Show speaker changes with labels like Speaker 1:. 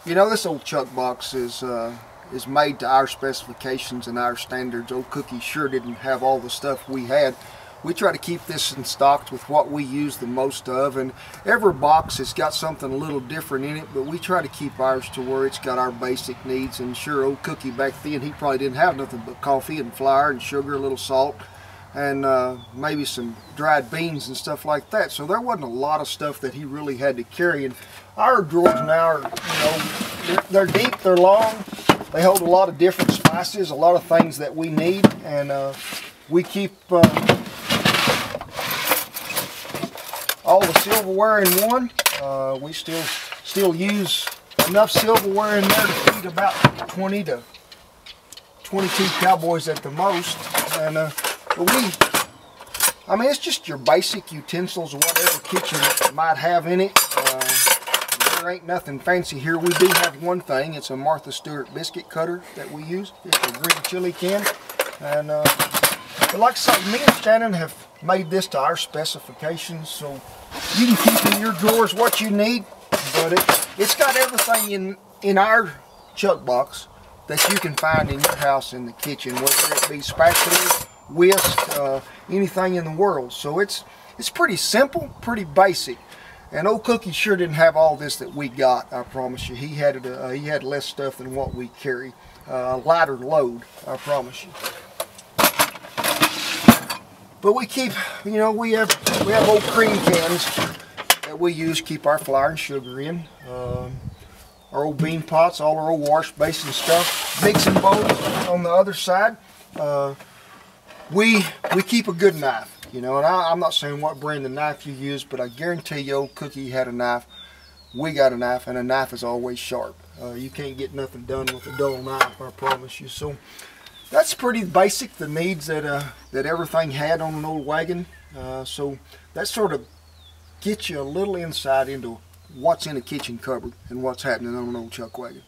Speaker 1: You know, this old chuck box is made to our specifications and our standards. Old Cookie sure didn't have all the stuff we had. We try to keep this in stock with what we use the most of, and every box has got something a little different in it, but we try to keep ours to where it's got our basic needs. And sure, old Cookie back then, he probably didn't have nothing but coffee and flour and sugar, a little salt, and maybe some dried beans and stuff like that. So there wasn't a lot of stuff that he really had to carry. And our drawers now are, they're deep, they're long, they hold a lot of different spices, a lot of things that we need, and we keep all the silverware in one. We still use enough silverware in there to feed about 20 to 22 cowboys at the most. And I mean, it's just your basic utensils, whatever kitchen might have in it. There ain't nothing fancy here. We do have one thing. It's a Martha Stewart biscuit cutter that we use. It's a green chili can. And but like I say, me and Shannon have made this to our specifications, so you can keep in your drawers what you need, but it's got everything in our chuck box that you can find in your house in the kitchen, whether it be spatulas, whisk, anything in the world. So it's pretty simple, pretty basic. And old Cookie sure didn't have all this that we got, I promise you. He had less stuff than what we carry. A lighter load, I promise you. But we keep, we have old cream cans that we use to keep our flour and sugar in. Our old bean pots, all our old wash basin stuff, mixing bowls on the other side. We keep a good knife, and I'm not saying what brand of knife you use, but I guarantee you old Cookie had a knife. We got a knife, and a knife is always sharp. You can't get nothing done with a dull knife, I promise you. So that's pretty basic, the needs that everything had on an old wagon. So that sort of gets you a little insight into what's in a kitchen cupboard and what's happening on an old chuck wagon.